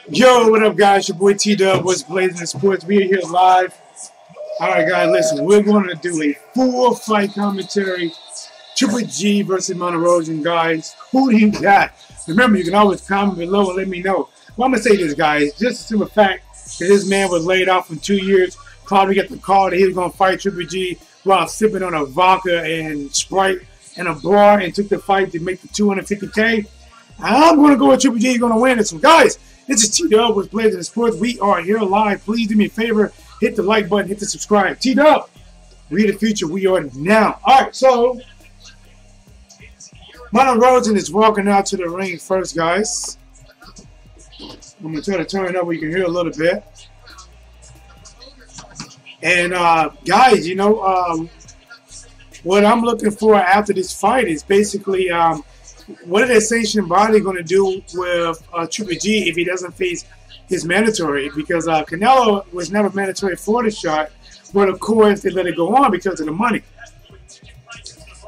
Yo, what up, guys? Your boy T-Dub was Blazing the Sports. We are here live. All right, guys, listen. We're going to do a full fight commentary. Triple G versus Martirosyan, guys. Who do you got? Remember, you can always comment below and let me know. Well, I'm going to say this, guys. Just a simple fact that this man was laid off in 2 years. Probably got the call that he was going to fight Triple G while sipping on a vodka and Sprite in a bar and took the fight to make the $250K. I'm going to go with Triple G. He's going to win it. So, guys, this is T-Dub with Blazing the Sports. We are here live. Please do me a favor. Hit the like button. Hit the subscribe. T-Dub. We are the future. We are now. All right, so Martirosyan is walking out to the ring first, guys. I'm going to try to turn it up where you can hear a little bit. And, guys, you know, what I'm looking for after this fight is basically what are the sanctioning body going to do with Triple G if he doesn't face his mandatory? Because Canelo was never mandatory for the shot, but of course they let it go on because of the money.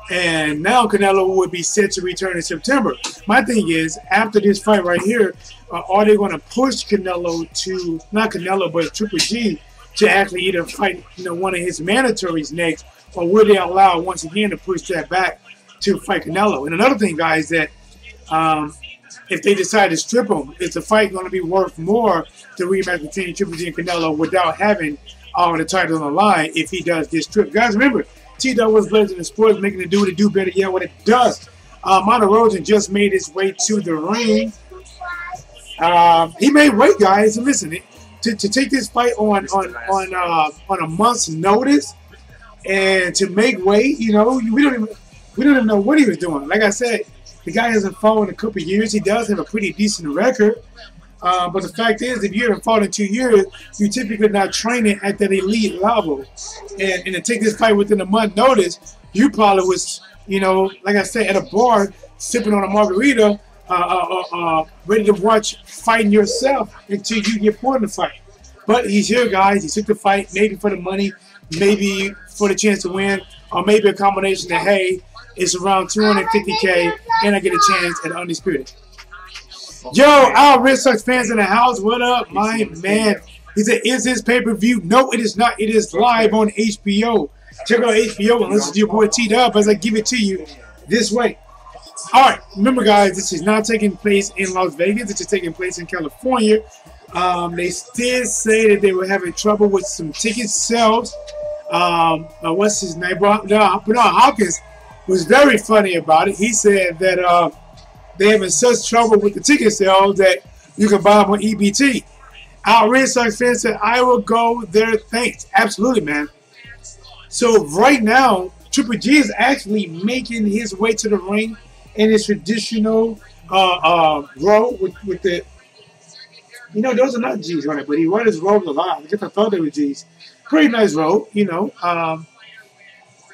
And now Canelo would be set to return in September. My thing is, after this fight right here, are they going to push Canelo to, not Canelo, but Triple G, to actually either fight, you know, one of his mandatories next, or will they allow once again to push that back to fight Canelo? And another thing, guys, that if they decide to strip him, is the fight going to be worth more to rematch between Triple G and Canelo without having all the titles on the line if he does get stripped? Guys, remember, T-Dub was Blazing the Sports, making it do what it do better yet what it does. Martirosyan just made his way to the ring. He made weight, guys. And listen, to take this fight on a month's notice and to make weight, you know, we don't even know what he was doing. Like I said, the guy hasn't fought in a couple of years. He does have a pretty decent record. But the fact is, if you haven't fought in 2 years, you're typically not training at that elite level. And to take this fight within a month notice, you probably was, you know, like I said, at a bar, sipping on a margarita, ready to watch fighting yourself until you get put in the fight. But he's here, guys. He took the fight, maybe for the money, maybe for the chance to win, or maybe a combination that, hey, it's around $250K, and I get a chance at Undisputed. Yo, our Red Sox fans in the house, what up, my man? He said, is this pay-per-view? No, it is not. It is live on HBO. Check out HBO and listen to your boy T-Dub as I give it to you this way. All right, remember, guys, this is not taking place in Las Vegas. This is taking place in California. They did say that they were having trouble with some ticket sales. What's his name? Bernard Hopkins was very funny about it. He said that they're having such trouble with the ticket sales that you can buy them on EBT. Our Red Sox fans said, I will go there, thanks. Absolutely, man. So right now, Triple G is actually making his way to the ring in his traditional robe with the, you know, those are not G's on it, but he wore his robe a lot. I guess I thought they were G's. Pretty nice robe, you know.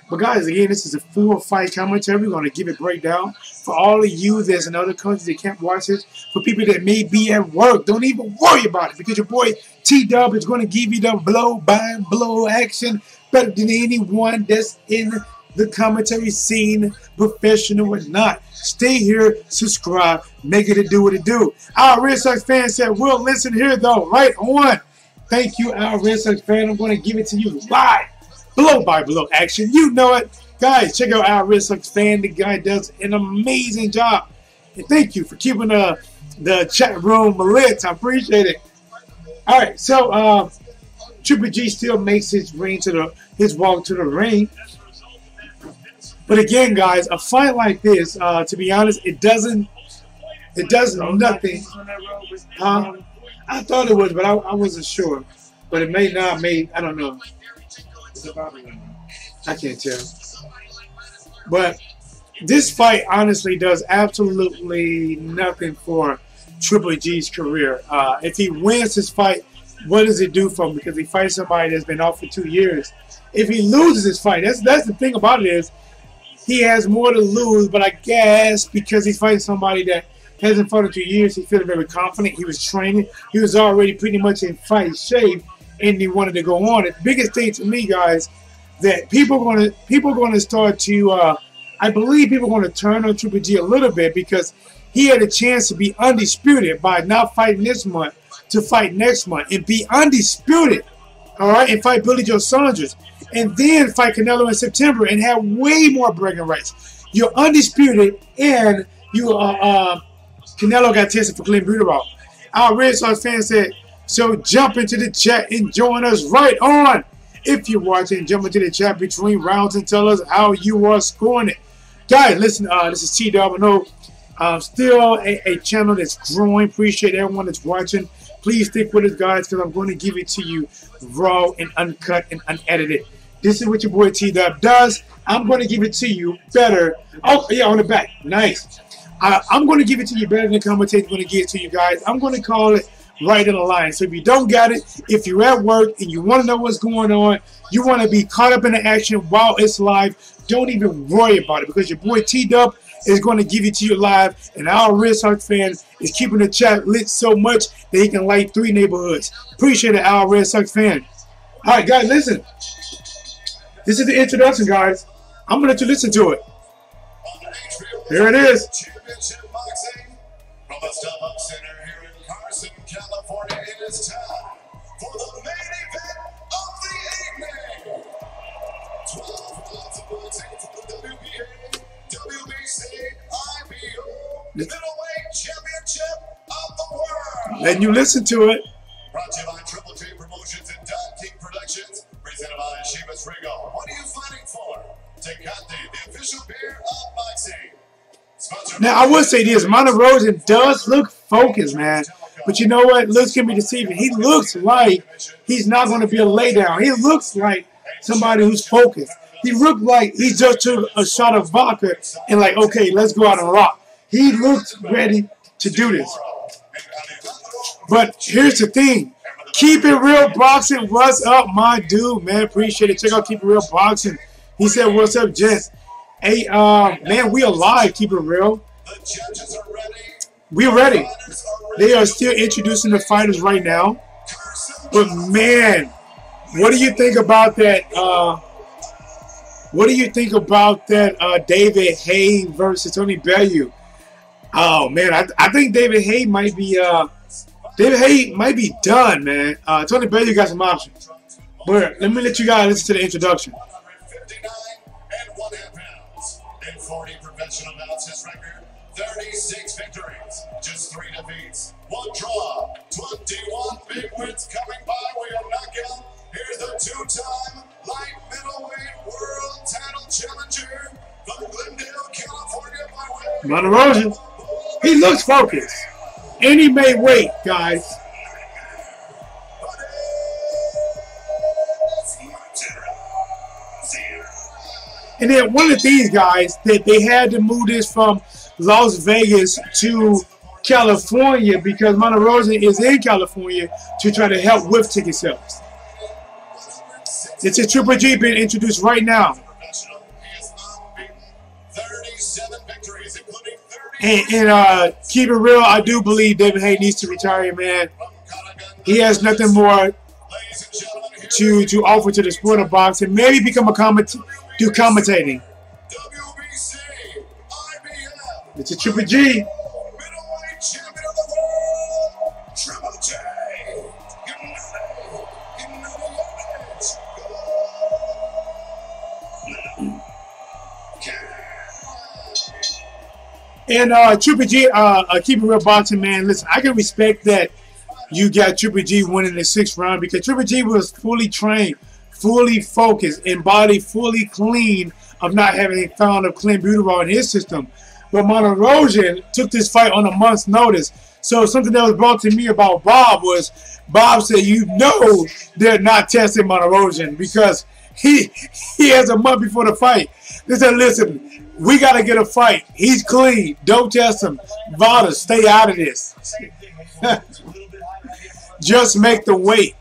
But guys, again, this is a full fight commentary. We're going to give it breakdown. For all of you that's in other countries that can't watch this, for people that may be at work, don't even worry about it, because your boy T-Dub is going to give you the blow-by-blow action better than anyone that's in the commentary scene, professional or not. Stay here, subscribe, make it do what it do. Our Red Sox fan said, we'll listen here, though. Right on. Thank you, our Red Sox fan. I'm going to give it to you live. Blow-by-blow action. You know it. Guys, check out our Red Sox fan. The guy does an amazing job. And thank you for keeping the chat room lit. I appreciate it. All right, so Triple G still makes his walk to the ring. But again, guys, a fight like this, to be honest, it does nothing. I thought it was, but I wasn't sure. But it may not. I don't know. I can't tell. But this fight honestly does absolutely nothing for Triple G's career. If he wins this fight, what does it do for him? Because he fights somebody that's been off for 2 years. If he loses this fight, that's the thing about it is he has more to lose. But I guess because he's fighting somebody that hasn't fought in 2 years, he feels very confident. He was training. He was already pretty much in fight shape, and he wanted to go on. The biggest thing to me, guys, that people are going to start to, I believe people are going to turn on Triple G a little bit because he had a chance to be undisputed by not fighting this month to fight next month and be undisputed, all right, and fight Billy Joe Saunders, and then fight Canelo in September and have way more bragging rights. You're undisputed, and you Canelo got tested for clean butyrol. Our Red Sox fans said, so jump into the chat and join us right on. If you're watching, jump into the chat between rounds and tell us how you are scoring it. Guys, listen, this is T-Dub. I know still a channel that's growing. Appreciate everyone that's watching. Please stick with us, guys, because I'm going to give it to you raw and uncut and unedited. This is what your boy T-Dub does. I'm going to give it to you better. Oh, yeah, on the back. Nice. I'm going to give it to you better than the commentator's going to give it to you guys. I'm going to call it right in the line. So if you don't got it, if you're at work and you want to know what's going on, you want to be caught up in the action while it's live, don't even worry about it, because your boy T-Dub is going to give it to you live, and our Red Sox fan is keeping the chat lit so much that he can light 3 neighborhoods. Appreciate it, our Red Sox fan. All right, guys, listen. This is the introduction, guys. I'm going to let you listen to it. Here it is. Championship boxing from the Starbucks Center here in Carson, California. It is time for the main event of the evening. 12 rounds of boxing for the WBA, WBC, IBO middleweight championship of the world. Letting you listen to it. Brought to you by Triple J Promotions and Don King Productions. Presented by Chivas Regal. What are you fighting for? Tecate, the official beer of boxing. Now, I will say this. Martirosyan does look focused, man. But you know what? Looks can be deceiving. He looks like he's not going to be a laydown. He looks like somebody who's focused. He looked like he just took a shot of vodka and like, okay, let's go out and rock. He looks ready to do this. But here's the thing. Keep It Real Boxing. What's up, my dude, man? Appreciate it. Check out Keep It Real Boxing. He said, what's up, gents? Hey, man, we alive, keep it real. We're ready. They are still introducing the fighters right now. But, man, what do you think about that? What do you think about that David Haye versus Tony Bellew? Oh, man, I think David Haye might be done, man. Tony Bellew got some options. But let me let you guys listen to the introduction. 40 professional bouts, his record, 36 victories, just 3 defeats, 1 draw, 21 big wins coming by way of knockout. Here's the 2-time light middleweight world title challenger from Glendale, California by way Martirosyan. He looks focused. And he made weight, guys. And then one of these guys that they had to move this from Las Vegas to California because Martirosyan is in California to try to help with ticket sales. It's a Triple G being introduced right now. And keep it real, I do believe David Haye needs to retire, man. He has nothing more to offer to the sport of boxing. Maybe become a do commentating. It's a Triple G. And Triple G, keep it real boxing, man. Listen, I can respect that you got Triple G winning the 6th round because Triple G was fully trained, fully focused, and body fully clean of not having found a clean butyrol in his system. But Martirosyan took this fight on a month's notice. So something that was brought to me about Bob was, Bob said, you know they're not testing Martirosyan because he has a month before the fight. They said, listen, we got to get a fight. He's clean. Don't test him. Vada, stay out of this. Just make the weight.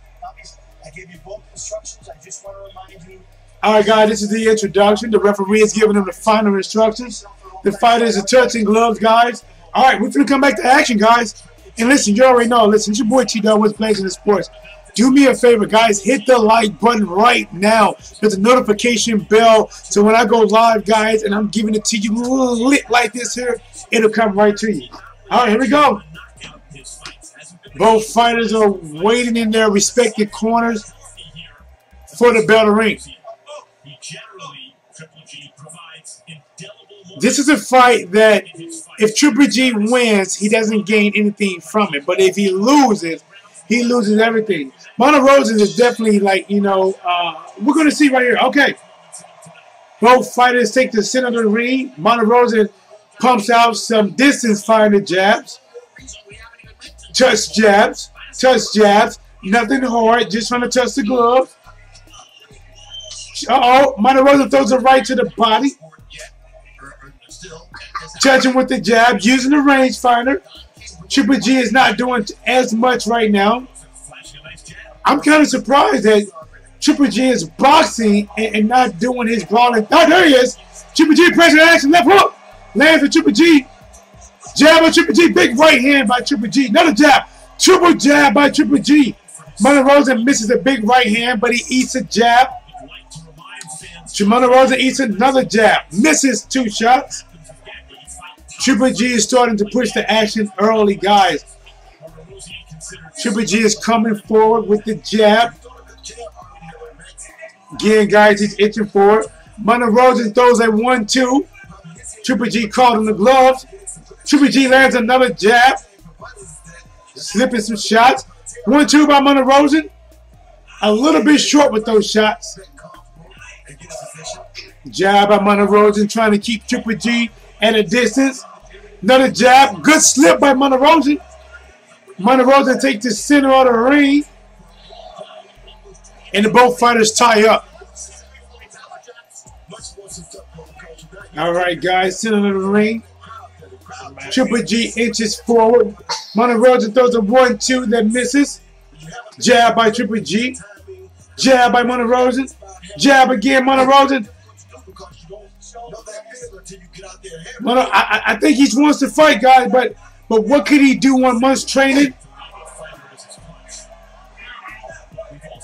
All right, guys, this is the introduction. The referee is giving them the final instructions. The fighters are touching gloves, guys. All right, we're going to come back to action, guys. And listen, you already know. Listen, it's your boy T-Dub with Blazing the Sports. Do me a favor, guys. Hit the like button right now. There's a notification bell. So when I go live, guys, and I'm giving it to you lit like this here, it'll come right to you. All right, here we go. Both fighters are waiting in their respective corners for the bell to ring. This is a fight that if Triple G wins, he doesn't gain anything from it. But if he loses everything. Martirosyan is definitely like, you know, we're going to see right here. Okay. Both fighters take the center of the ring. Martirosyan pumps out some distance fighting jabs. Touch jabs. Nothing hard. Just trying to touch the glove. Uh-oh. Martirosyan throws a right to the body. Touching with the jab. Using the rangefinder. Triple G is not doing as much right now. I'm kind of surprised that Triple G is boxing and not doing his brawling. Oh, there he is. Triple G pressure action. Left hook. Lands for Triple G. Jab by Triple G. Big right hand by Triple G. Another jab. Triple jab by Triple G. Martirosyan misses a big right hand, but he eats a jab. Martirosyan eats another jab. Misses 2 shots. Triple G is starting to push the action early, guys. Triple G is coming forward with the jab. Again, guys, he's itching for it. Martirosyan throws a 1-2. Triple G caught in the gloves. Triple G lands another jab. Slipping some shots. 1-2 by Martirosyan. A little bit short with those shots. Jab by Martirosyan trying to keep Triple G at a distance. Another jab. Good slip by Martirosyan. Martirosyan takes the center of the ring. And the both fighters tie up. All right, guys. Center of the ring. Triple G inches forward. Martirosyan throws a 1-2 that misses. Jab by Triple G. Jab by Martirosyan. Jab again, Martirosyan. I think he wants to fight, guys, but what could he do on months training?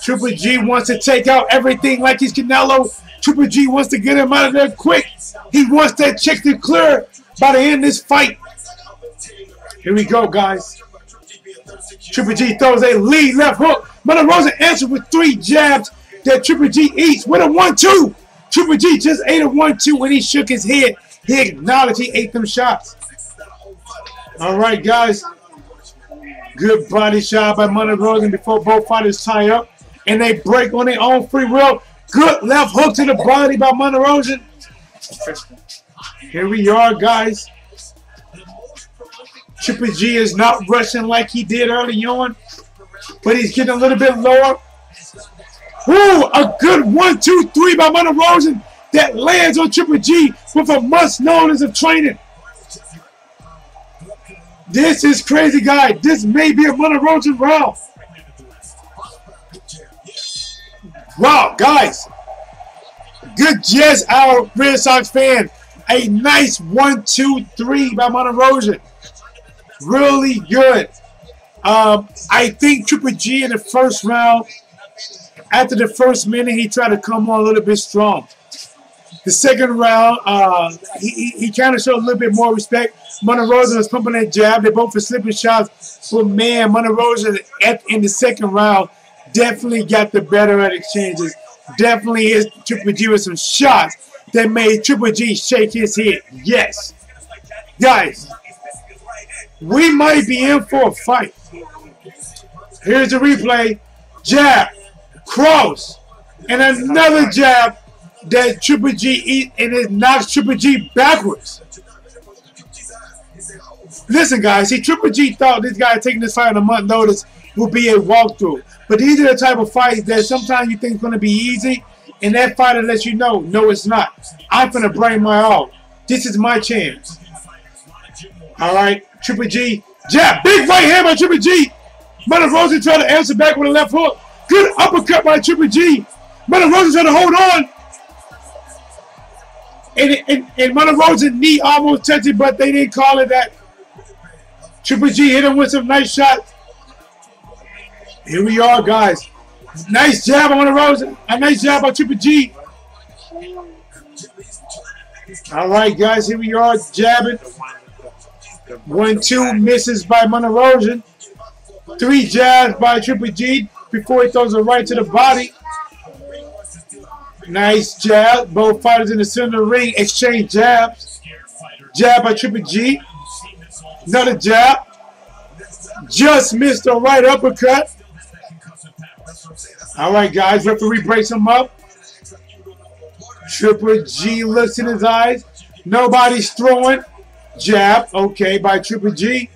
Triple G wants to take out everything like he's Canelo. Triple G wants to get him out of there quick. He wants that check to clear by the end of this fight. Here we go, guys. Triple G throws a lead left hook. Martirosyan answers with 3 jabs that Triple G eats with a 1-2. Triple G just ate a 1-2 when he shook his head. He acknowledged he ate them shots. All right, guys. Good body shot by Martirosyan before both fighters tie up. And they break on their own free will. Good left hook to the body by Martirosyan. Here we are, guys. Triple G is not rushing like he did early on, but he's getting a little bit lower. Ooh, a good 1-2-3 by Martirosyan that lands on Triple G with a months' of training. This is crazy, guy. This may be a Martirosyan round. Wow, guys. Good just our Red Sox fan. A nice 1-2-3 by Martirosyan. Really good. I think Triple G in the first round, after the first minute, he tried to come on a little bit strong. The second round, he kind of showed a little bit more respect. Martirosyan was pumping that jab. They both were slipping shots. But, man, Martirosyan in the second round definitely got the better at exchanges. Definitely hit Triple G with some shots that made Triple G shake his head. Yes. Guys, we might be in for a fight. Here's the replay. Jab, cross, and another jab that Triple G eat, and it knocks Triple G backwards. Listen, guys, see, Triple G thought this guy taking this fight on a month notice would be a walkthrough. But these are the type of fights that sometimes you think is going to be easy, and that fighter lets you know, no, it's not. I'm going to bring my all. This is my chance. All right, Triple G. Jab, big right hand by Triple G. Martirosyan trying to answer back with a left hook. Good uppercut by Triple G. Martirosyan trying to hold on. And Martirosyan knee almost touched it, but they didn't call it that. Triple G hit him with some nice shots. Here we are, guys. Nice jab on Martirosyan. A nice jab by Triple G. All right, guys, here we are, jabbing. 1-2 misses by Martirosyan. 3 jabs by Triple G before he throws a right to the body. Nice jab. Both fighters in the center of the ring exchange jabs. Jab by Triple G. Another jab. Just missed a right uppercut. All right, guys. Referee breaks him up. Triple G looks in his eyes. Nobody's throwing. Jab. Okay, by Triple G.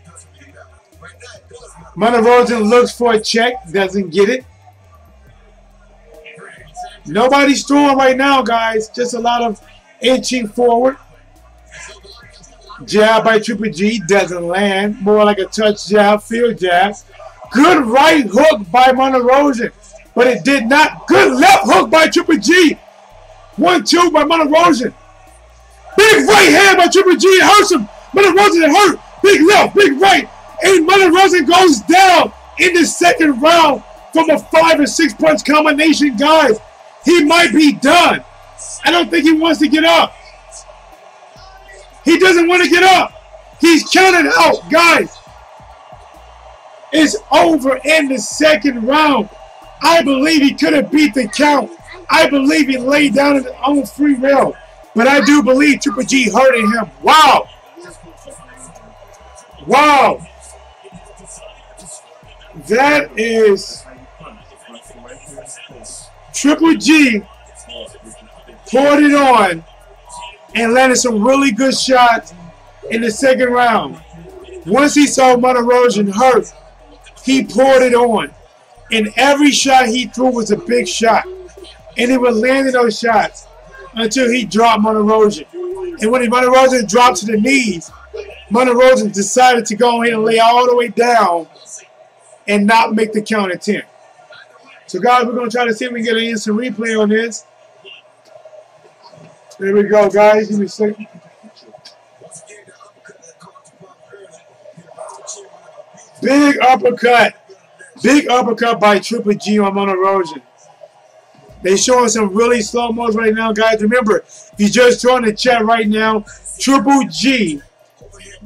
Martirosyan looks for a check. Doesn't get it. Nobody's throwing right now, guys. Just a lot of inching forward. Jab by Triple G. Doesn't land. More like a touch jab, field jab. Good right hook by Martirosyan. But it did not. Good left hook by Triple G. 1-2 by Martirosyan. Big right hand by Triple G. It hurts him. Martirosyan hurt. Big left, big right. And Martirosyan goes down in the second round from a 5 or 6 punch combination, guys. He might be done. I don't think he wants to get up. He doesn't want to get up. He's counted out, guys. It's over in the second round. I believe he could have beat the count. I believe he laid down in his own free will. But I do believe Triple G hurting him. Wow. Wow. That is Triple G poured it on and landed some really good shots in the second round. Once he saw Martirosyan hurt, he poured it on. And every shot he threw was a big shot. And he would land those shots until he dropped Martirosyan. And when Martirosyan dropped to the knees, Martirosyan decided to go ahead and lay all the way down and not make the count at 10. So, guys, we're going to try to see if we can get an instant replay on this. There we go, guys. Give me a second. Big uppercut. Big uppercut by Triple G on Martirosyan. They're showing some really slow-mos right now, guys. Remember, if you just joined the chat right now, Triple G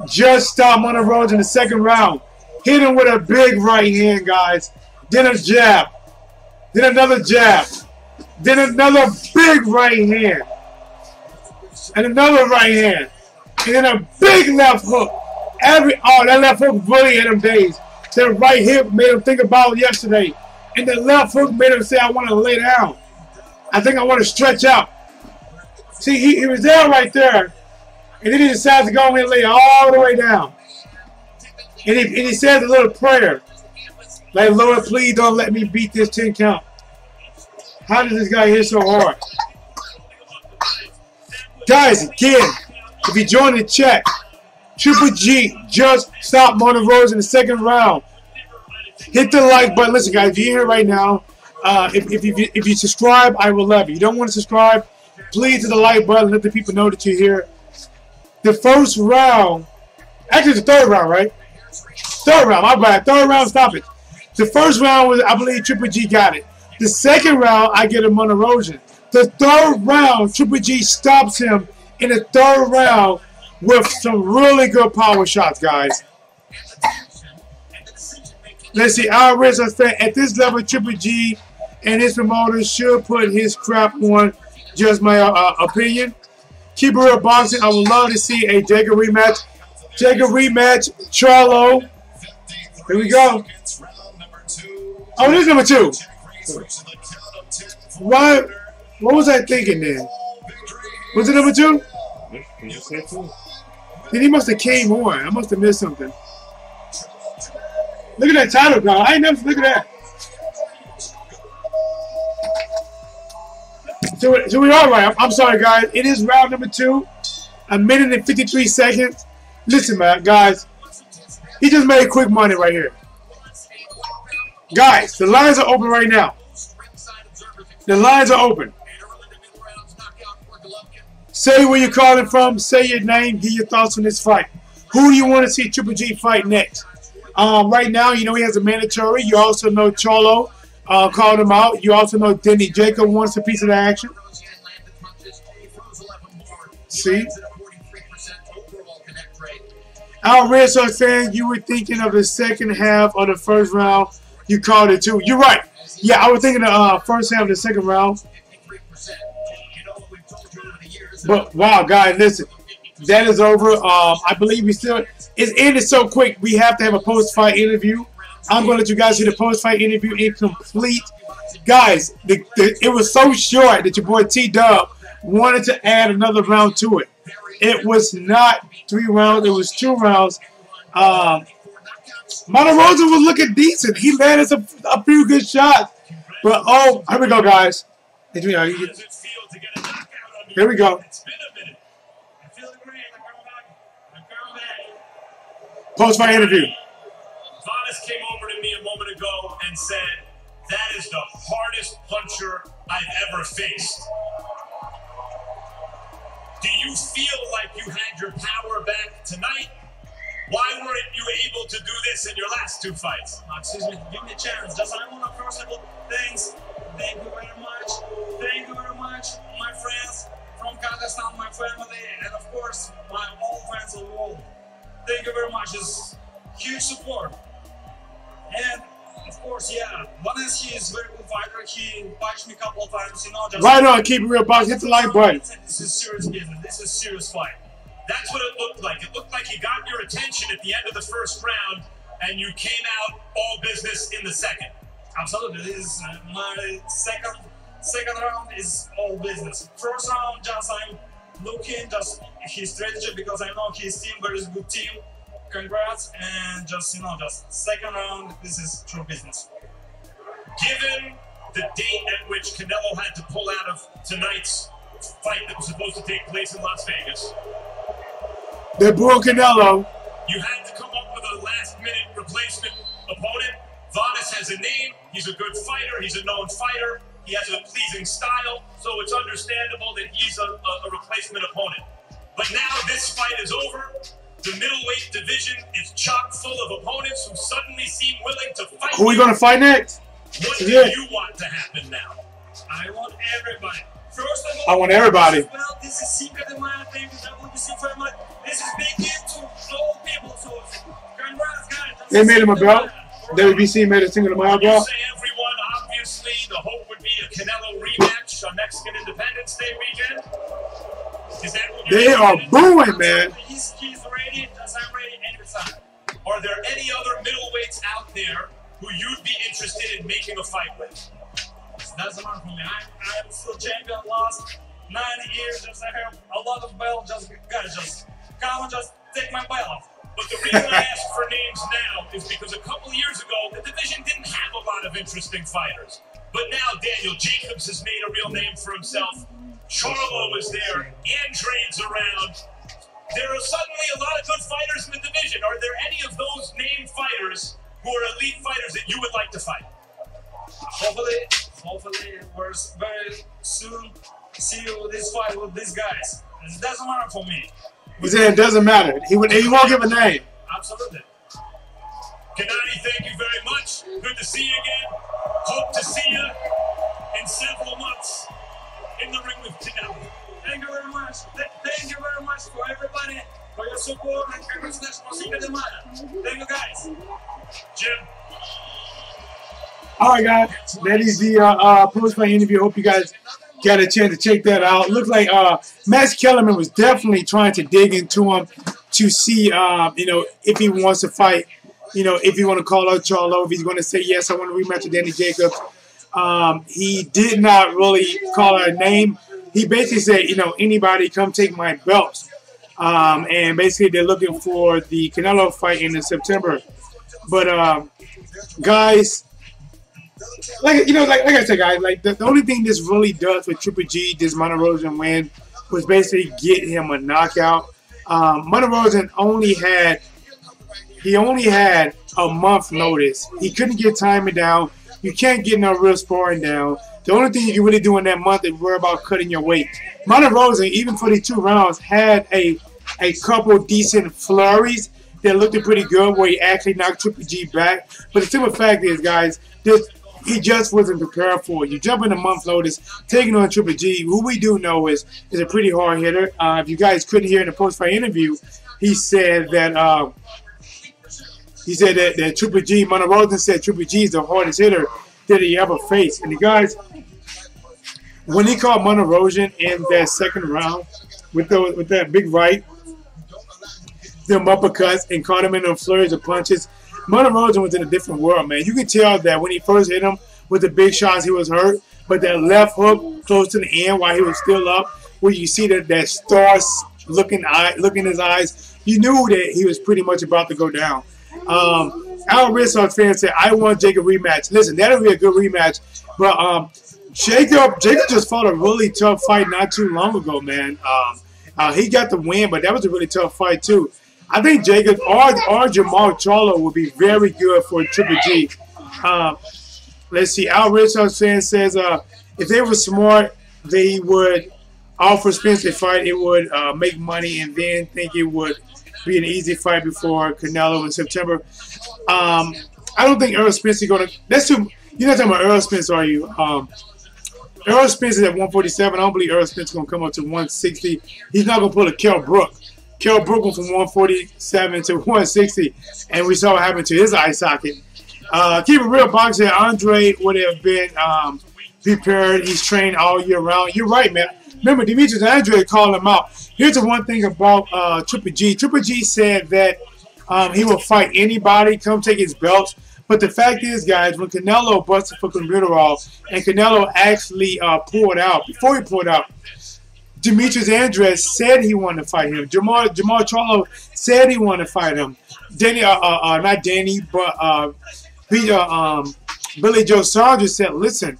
just stopped Martirosyan in the second round. Hit him with a big right hand, guys. Then a jab. Then another jab. Then another big right hand. And another right hand. And then a big left hook. That left hook really hit him days. That right hip made him think about yesterday. And the left hook made him say, I want to lay down. I think I want to stretch out. See, he was there right there. And then he decides to go ahead and lay all the way down. And he says a little prayer. Like, Lord, please don't let me beat this 10 count. How does this guy hit so hard? Guys, again, if you join the chat, Triple G just stopped Martirosyan in the second round. Hit the like button. Listen, guys, if you're here right now, if you subscribe, I will love you. You don't want to subscribe, please hit the like button. Let the people know that you're here. The first round, actually it's the third round, right? Third round, my bad. Third round, stop it. The first round was, I believe, Triple G got it. The second round, I get a Martirosyan. The third round, Triple G stops him in the third round with some really good power shots, guys. Let's see, our risk at this level, Triple G and his promoter should put his crap on. Just my opinion. Keep it real boxing. I would love to see a Jacob rematch. Jacob rematch, Charlo. Here we go. Oh, this is number 2. What was I thinking then? Was it number 2? Then he must have came on. I must have missed something. Look at that title, bro. I ain't never look at that. So we're all right. I'm sorry, guys. It is round number 2. 1 minute and 53 seconds. Listen, man, guys. He just made quick money right here. Guys, the lines are open right now. The lines are open. Say where you're calling from. Say your name. Give your thoughts on this fight. Who do you want to see Triple G fight next? Right now, you know he has a mandatory. You also know Charlo called him out. You also know Denny Jacob wants a piece of the action. See? Our Red Sox fan, you were thinking of the second half of the first round. You called it too. You're right. Yeah, I was thinking the first half of the second round. But wow, guys, listen, that is over. I believe it's ended so quick. We have to have a post-fight interview. I'm going to let you guys see the post-fight interview incomplete. Guys, it was so short that your boy T-Dub wanted to add another round to it. It was not 3 rounds. It was 2 rounds. Martirosyan was looking decent. He landed a few good shots. But, oh, here we go, guys. Here we go. Post-fight interview. Vanis came over to me a moment ago and said, that is the hardest puncher I've ever faced. Do you feel like you had your power back tonight? Why weren't you able to do this in your last 2 fights? Excuse me, give me a chance. Just I want to personal thanks. Thank you very much. Thank you very much, my friends from Kazakhstan, my family, and of course, my all friends of the world. Thank you very much. It's huge support. And of course, yeah, Vanis, he is a very good fighter. He punched me a couple of times, you know. Just right on, keep it real, boss. Hit the like button. This is serious business. This is a serious fight. That's what it looked like. It looked like he got your attention at the end of the first round, and you came out all business in the second. Absolutely. This is my second round is all business. First round, just I'm looking just his strategy because I know his team very good team. Congrats, and just you know, just second round, this is true business. Given the date at which Canelo had to pull out of tonight's fight that was supposed to take place in Las Vegas, the bull Canelo. You had to come up with a last-minute replacement opponent. Vanis has a name. He's a good fighter. He's a known fighter. He has a pleasing style, so it's understandable that he's a replacement opponent. But now this fight is over. The middleweight division is chock full of opponents who suddenly seem willing to fight. Who are we going to fight next? What do you want to happen now? I want everybody. First of I all, want everybody. Well, this is secret in my opinion. WBC family. This is big game to all people. So congrats, guys. They made him a belt. WBC made a single mile belt. Say everyone, obviously, the hope would be a Canelo rematch on Mexican Independence Day weekend. Is that what they are booing, man. He's ready, as I'm ready anytime. Are there any other middleweights out there who you'd be interested in making a fight with? Doesn't matter for me. I'm still champion. Last 9 years, just I have a lot of belts. Just guys, just come and just take my belt off. But the reason I ask for names now is because a couple years ago, the division didn't have a lot of interesting fighters. But now Daniel Jacobs has made a real name for himself. Charlo is there. Andrade's around. There are suddenly a lot of good fighters in the division. Are there any of those named fighters who are elite fighters that you would like to fight? Hopefully, we're very soon see you this fight with these guys. It doesn't matter for me. He said it doesn't matter. He won't give a name. Absolutely. Gennady, thank you very much. Good to see you again. Hope to see you in several months in the ring with Canelo. Thank you very much. Thank you very much for everybody, for your support, and congratulations for seeing the matter. Thank you, guys. Jim. All right, guys. That is the post-fight interview. Hope you guys got a chance to check that out. Looks like Max Kellerman was definitely trying to dig into him to see, you know, if he wants to fight. You know, if he want to call out Charlo, if he's going to say yes, I want to rematch with Danny Jacobs. He did not really call out a name. He basically said, you know, anybody come take my belts. And basically they're looking for the Canelo fight in September. But guys, like I said, guys, like the only thing this really does for Triple G, this Martirosyan win, was basically get him a knockout. Martirosyan only had a month notice. He couldn't get timing down. You can't get no real sparring down. The only thing you can really do in that month is worry about cutting your weight. Martirosyan, even for the 2 rounds, had a couple decent flurries that looked pretty good where he actually knocked Triple G back. But the simple fact is, guys, he just wasn't prepared for it. You jump in a month notice, taking on Triple G, who we do know is a pretty hard hitter. If you guys couldn't hear in the post-fight interview, he said that that Triple G, Martirosyan said Triple G is the hardest hitter that he ever faced. And the guys, when he caught Martirosyan in that second round with that big right, them uppercuts, and caught him in them flurries of punches, Martirosyan was in a different world, man. You could tell that when he first hit him with the big shots, he was hurt. But that left hook close to the end while he was still up, where you see that star-looking in his eyes, you knew that he was pretty much about to go down. Al Rizzo's fan said, I want Jacob rematch. Listen, that'll be a good rematch. But Jacob just fought a really tough fight not too long ago, man. He got the win, but that was a really tough fight, too. I think Jacob or Jamal Charlo would be very good for Triple G. Let's see. Al Rizzo's fan says, if they were smart, they would offer Spence a fight. It would make money, and then think it would be an easy fight before Canelo in September. I don't think Errol Spence is going to. You're not talking about Errol Spence, are you? Errol Spence is at 147. I don't believe Errol Spence is going to come up to 160. He's not going to pull a Kell Brook. Kell Brook went from 147 to 160, and we saw what happened to his eye socket. Keep it real, boxer. Andre would have been prepared. He's trained all year round. You're right, man. Remember, Demetrius Andre called him out. Here's the one thing about Triple G. Triple G said that he will fight anybody, come take his belts. But the fact is, guys, when Canelo busted for Martirosyan and Canelo actually pulled out, before he pulled out, Demetrius Andres said he wanted to fight him. Jamal Charlo said he wanted to fight him. Not Danny, but Billy Joe Saunders said, listen,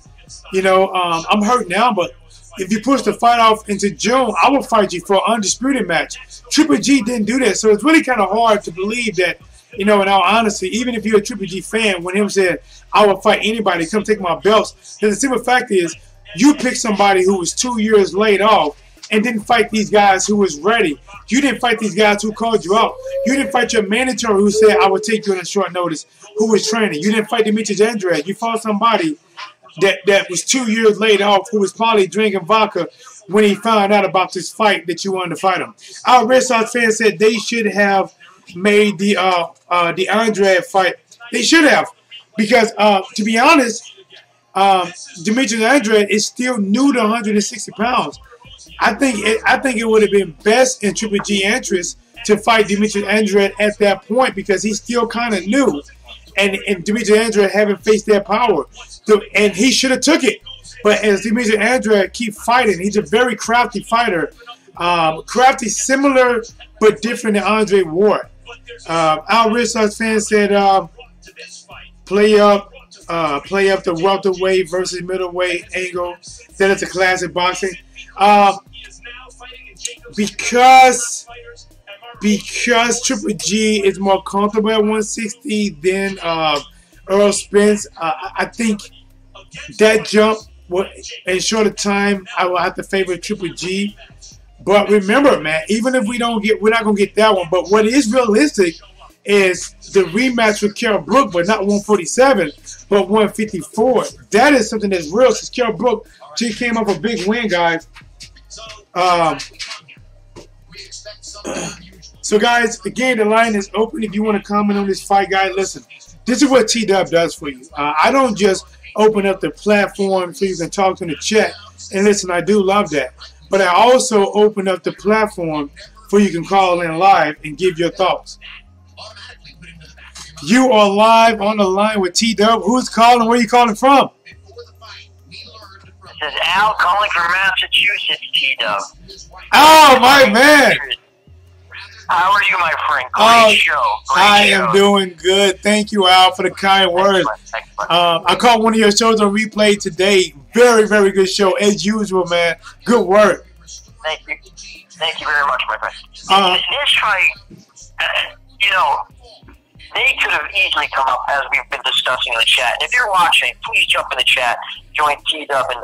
I'm hurt now, but if you push the fight off into June, I will fight you for an undisputed match. Triple G didn't do that, so it's really kind of hard to believe that, in all honesty, even if you're a Triple G fan, when him said, I will fight anybody, come take my belts, because the simple fact is, you picked somebody who was 2 years laid off and didn't fight these guys who was ready. You didn't fight these guys who called you out. You didn't fight your manager who said, I will take you on a short notice, who was training. You didn't fight Demetrius Andres. You fought somebody that was 2 years laid off, who was probably drinking vodka when he found out about this fight that you wanted to fight him. Our Red Sox fans said they should have made the Andre fight. They should have, because to be honest, Demetrius Andre is still new to 160 pounds. I think it would have been best in Triple G interest to fight Demetrius Andre at that point, because he's still kind of new, and Demetrius Andre haven't faced that power, and he should have took it. But as Demetrius Andre keep fighting, he's a very crafty fighter, crafty, similar but different than Andre Ward. Al Rizzo's fan said, play up the welterweight versus middleweight angle. That is a classic boxing. Because Triple G is more comfortable at 160 than Errol Spence, I think that jump in shorter time, I will have to favor Triple G. But remember, man, even if we're not gonna get that one. But what is realistic is the rematch with Kell Brook, but not 147, but 154. That is something that's real, since Kell Brook just came up a big win, guys. So, guys, again, the line is open. If you want to comment on this fight, guys, listen. This is what T-Dub does for you. I don't just open up the platform so you can talk in the chat. And listen, I do love that. But I also open up the platform for you can call in live and give your thoughts. You are live on the line with T-Dub. Who's calling? Where are you calling from? This is Al calling from Massachusetts, T-Dub. Oh, my man. How are you, my friend? Great show. I am doing good. Thank you, Al, for the kind words. Excellent. I caught one of your shows on replay today. Very, very good show, as usual, man. Good work. Thank you. Thank you very much, my friend. This fight, they could have easily come up, as we've been discussing in the chat. And if you're watching, please jump in the chat, join T-Dub and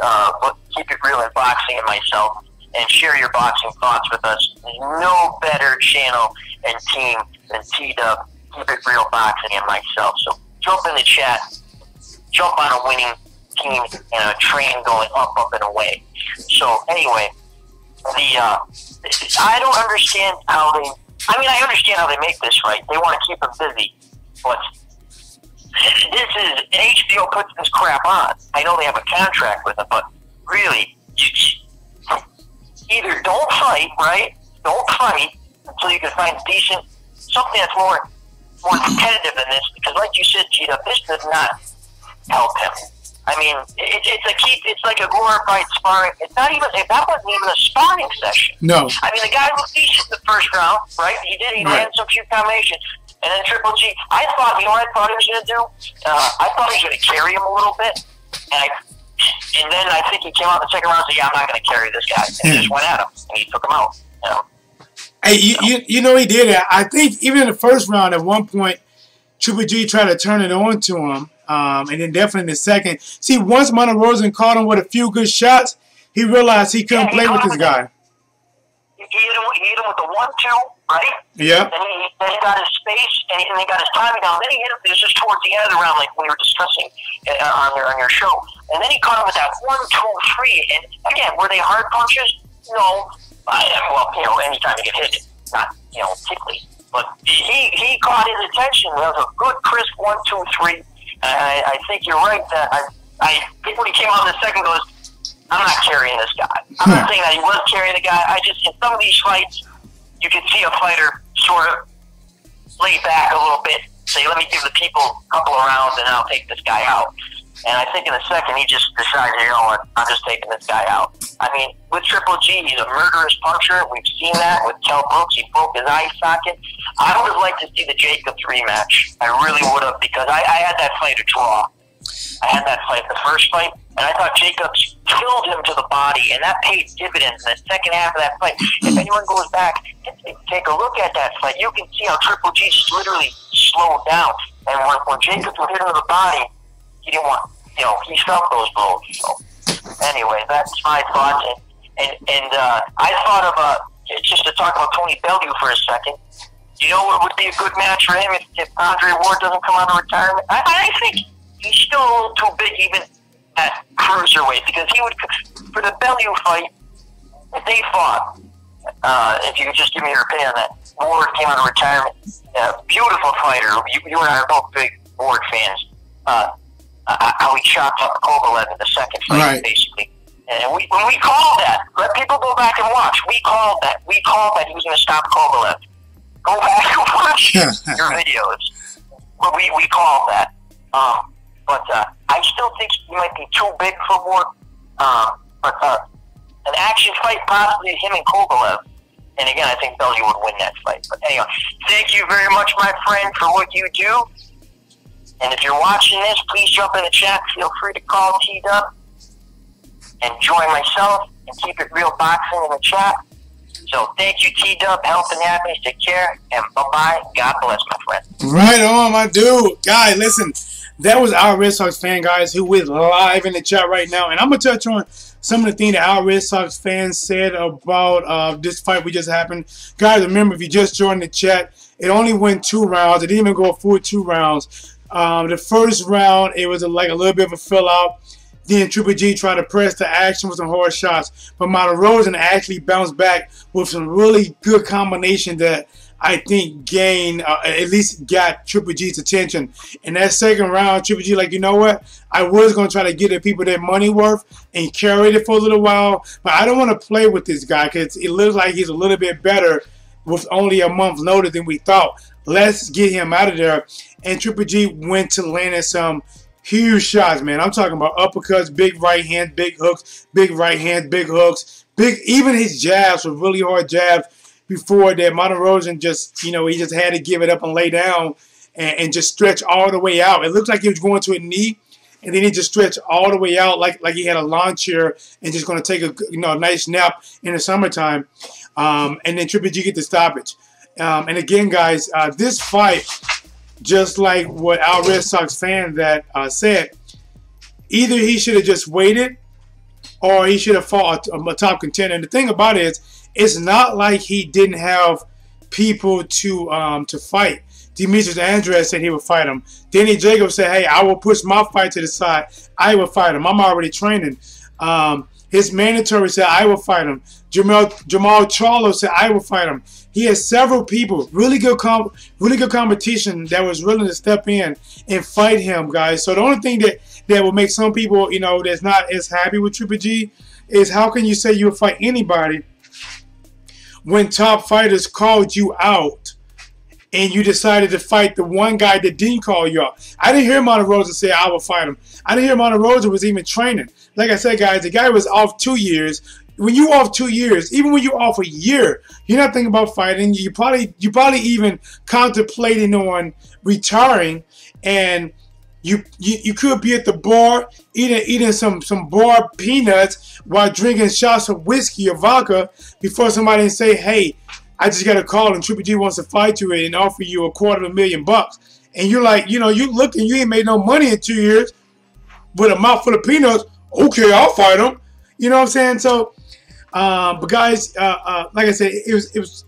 Keep It Real in Boxing and myself, and share your boxing thoughts with us. There's no better channel and team than T-Dub, Keep It Real Boxing, and myself. So jump in the chat, jump on a winning team and a train going up and away. So anyway, I don't understand how they I mean, I understand how they make this, right? They want to keep him busy, but this is HBO puts this crap on. I know they have a contract with him, but really, either don't fight, right? Don't fight until you can find something that's more competitive than this. Because, like you said, Gita, this does not help him. I mean, it's like a glorified sparring. It's not even, that wasn't even a sparring session. No. I mean, the guy was decent the first round, right? He landed some few combinations. And then Triple G, I thought, you know what I thought he was going to do? I thought he was going to carry him a little bit. And then I think he came out in the second round and said, yeah, I'm not going to carry this guy. And he just went at him, and he took him out. You know? Hey, you know he did it. I think even in the first round, at one point, Triple G tried to turn it on to him. And then definitely in the second. See, once Martirosyan caught him with a few good shots, he realized he couldn't play with this guy. He hit him with the 1-2, right? Yeah. And he got his space, and he got his timing down. Then he hit him. It was just towards the end of the round, like we were discussing on your show. And then he caught him with that 1-2-3. And again, were they hard punches? No. Well, you know, anytime you get hit, it's not, you know, tickly. But he caught his attention. It was a good, crisp 1-2-3. I think you're right. I think when he came out in the second, goes, I'm not carrying this guy. I'm not saying that he was carrying the guy. I just, in some of these fights, you can see a fighter sort of lay back a little bit, say, let me give the people a couple of rounds and I'll take this guy out. And I think in the second, he just decided, you know what, I'm just taking this guy out. I mean, with Triple G, he's a murderous puncher. We've seen that with Kell Brooks. He broke his eye socket. I would have liked to see the Jacobs rematch. I really would have, because I had that fight a draw. I had that fight, the first fight, and I thought Jacobs killed him to the body, and that paid dividends in the second half of that fight. If anyone goes back and take a look at that fight, you can see how Triple G just literally slowed down. And when Jacobs would hit him to the body, he didn't want, you know, he felt those blows. So, anyway, that's my thoughts. And I thought of, just to talk about Tony Bellew for a second, you know what would be a good match for him if Andre Ward doesn't come out of retirement? I think he's still a little too big even at cruiserweight, because he would, for the Bellew fight, if they fought, if you could just give me your opinion on that, Ward came out of retirement, beautiful fighter. You and I are both big Ward fans. How he chopped up Kovalev in the second fight, basically. And when we called that, let people go back and watch. We called that he was going to stop Kovalev. Go back and watch your videos. But we called that. But I still think he might be too big for Ward. But an action fight, possibly him and Kovalev. And again, I think Bellew would win that fight. But anyway, thank you very much, my friend, for what you do. And if you're watching this, please jump in the chat. Feel free to call T-Dub and join myself and keep it real boxing in the chat. So thank you, T-Dub. Health and happiness. Take care. And bye-bye. God bless, my friend. Right on, my dude. Guys, listen. That was our Red Sox fan, guys, who is live in the chat right now. And I'm going to touch on some of the things that our Red Sox fans said about this fight we just happened. Guys, remember, if you just joined the chat, it only went 2 rounds. It didn't even go a full 2 rounds. The first round, it was like a little bit of a fill-out. Then Triple G tried to press the action with some hard shots. But Martirosyan actually bounced back with some really good combination that I think gained, at least got Triple G's attention. In that second round, Triple G like, you know what? I was going to try to get the people their money worth and carried it for a little while. But I don't want to play with this guy because it looks like he's a little bit better with only a month's notice than we thought. Let's get him out of there. And Triple G went to landing some huge shots, man. I'm talking about uppercuts, big right hand, big hooks, big right hand, big hooks, big. Even his jabs were really hard jabs. Before that, Martirosyan just, you know, he just had to give it up and lay down and just stretch all the way out. It looked like he was going to a knee, and then he just stretched all the way out like he had a lawn chair and just going to take a nice nap in the summertime. And then Triple G get the stoppage. And again, guys, this fight, just like what our Red Sox fan that said, either he should have just waited or he should have fought a top contender. And the thing about it is, it's not like he didn't have people to fight. Demetrius Andrade said he would fight him. Danny Jacobs said, hey, I will push my fight to the side. I will fight him. I'm already training. His mandatory said, I will fight him. Jamal Charlo said, I will fight him. He has several people, really good competition that was willing to step in and fight him, guys. So the only thing that will make some people, you know, that's not as happy with Triple G is how can you say you'll fight anybody when top fighters called you out and you decided to fight the one guy that didn't call you out? I didn't hear Martirosyan say, I will fight him. I didn't hear Martirosyan was even training. Like I said, guys, the guy was off 2 years. When you off 2 years, even when you're off a year, you're not thinking about fighting. You probably even contemplating on retiring, and you could be at the bar eating some bar peanuts while drinking shots of whiskey or vodka before somebody say, hey, I just got a call and Triple G wants to fight you and offer you $250,000. And you're like, you know, you looking, you ain't made no money in 2 years with a mouthful of peanuts. Okay, I'll fight him. You know what I'm saying? So, but guys, like I said, it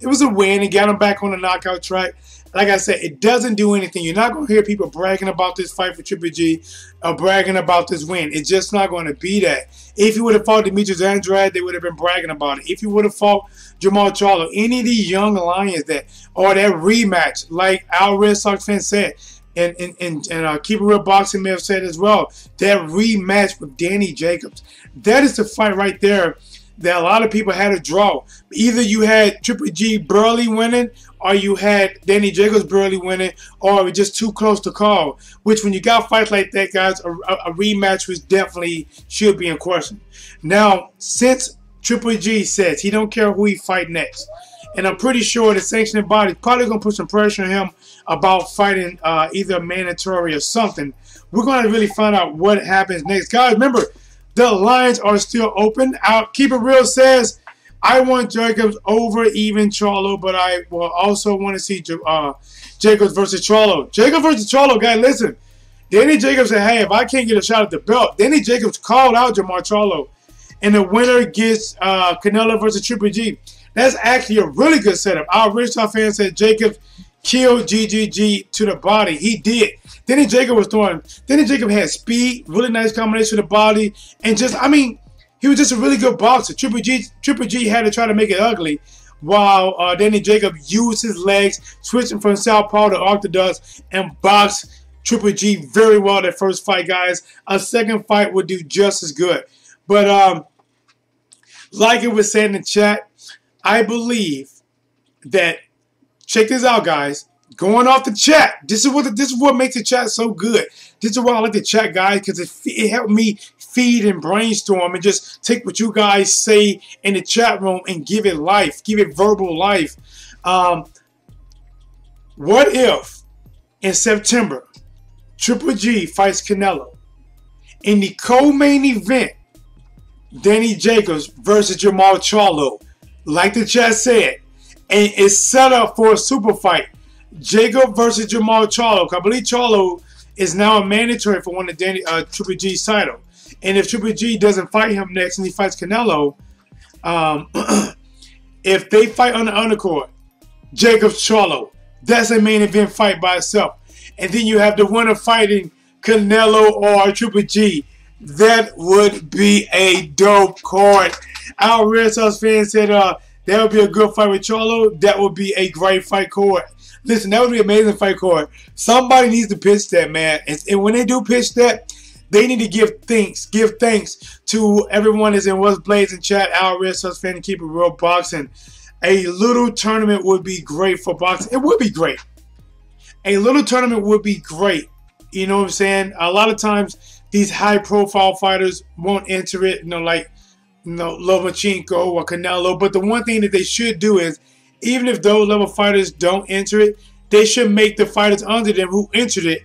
was a win and got him back on the knockout track. Like I said, it doesn't do anything. You're not going to hear people bragging about this fight for Triple G or bragging about this win. It's just not going to be that. If he would have fought Demetrius Andrade, they would have been bragging about it. If he would have fought Jamal Charlo, any of these young lions that rematch, like our Red Sox fan said, and Keep It Real Boxing may have said as well, that rematch with Danny Jacobs, that is the fight right there that a lot of people had to draw. Either you had Triple G barely winning, or you had Danny Jacobs barely winning, or it was just too close to call. Which, when you got fights like that, guys, a rematch was definitely should be in question. Now, since Triple G says he don't care who he fight next, and I'm pretty sure the sanctioning body is probably going to put some pressure on him about fighting either mandatory or something, we're going to really find out what happens next. Guys, remember, the lines are still open. Keep It Real says, I want Jacobs over even Charlo, but I will also want to see Jacobs versus Charlo. Jacobs versus Charlo, guys, listen. Danny Jacobs said, hey, if I can't get a shot at the belt, Danny Jacobs called out Jamal Charlo, and the winner gets Canelo versus Triple G. That's actually a really good setup. Our Rich Top fan said Jacobs killed GGG to the body. He did. Danny Jacobs had speed, really nice combination of the body, and just, I mean, he was just a really good boxer. Triple G had to try to make it ugly, while Danny Jacobs used his legs, switching from southpaw to orthodox, and boxed Triple G very well that first fight, guys. A second fight would do just as good. But like it was said in the chat, I believe that, check this out, guys. Going off the chat, this is what makes the chat so good. This is why I like the chat, guys, because it helped me feed and brainstorm and just take what you guys say in the chat room and give it life, give it verbal life. What if in September Triple G fights Canelo in the co-main event, Danny Jacobs versus Jamal Charlo, like the chat said, and it's set up for a super fight? Jacob versus Jamal Charlo. I believe Charlo is now a mandatory for one of Triple G's title. And if Triple G doesn't fight him next and he fights Canelo, if they fight on the undercard, Jacobs Charlo, that's a main event fight by itself. And then you have the winner fighting Canelo or Triple G. That would be a dope card. Our Red Sox fans said that would be a good fight with Charlo. That would be a great fight card. Listen, that would be an amazing fight card. Somebody needs to pitch that, man. And when they do pitch that, they need to give thanks to everyone that's in West Blazing chat, our Red Sox fan, and Keep It Real Boxing. A little tournament would be great for boxing. It would be great. A little tournament would be great. You know what I'm saying? A lot of times, these high-profile fighters won't enter it, like Lomachenko or Canelo. But the one thing that they should do is, even if those level fighters don't enter it, they should make the fighters under them who entered it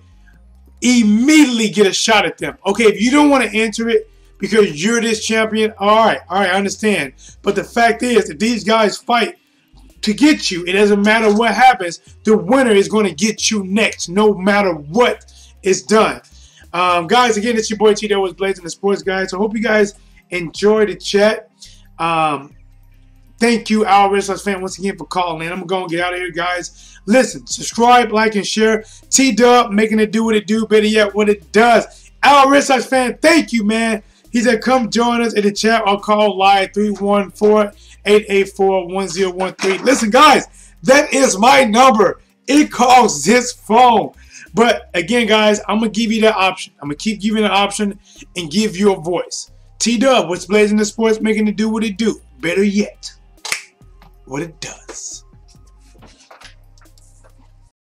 immediately get a shot at them. Okay, if you don't want to enter it because you're this champion, all right, I understand. But the fact is, if these guys fight to get you, it doesn't matter what happens, the winner is going to get you next, no matter what is done. Guys, again, it's your boy T. That was Blazing the Sports Guy. So I hope you guys enjoyed the chat. Thank you, our Red Sox fan, once again for calling in. I'm going to get out of here, guys. Listen, subscribe, like, and share. T-Dub making it do what it do, better yet, what it does. Our Red Sox fan, thank you, man. He said, come join us in the chat or call live 314-884-1013. Listen, guys, that is my number. It calls this phone. But again, guys, I'm going to give you that option. I'm going to keep giving the option and give you a voice. T-Dub, what's blazing the sports, making it do what it do? Better yet, what it does.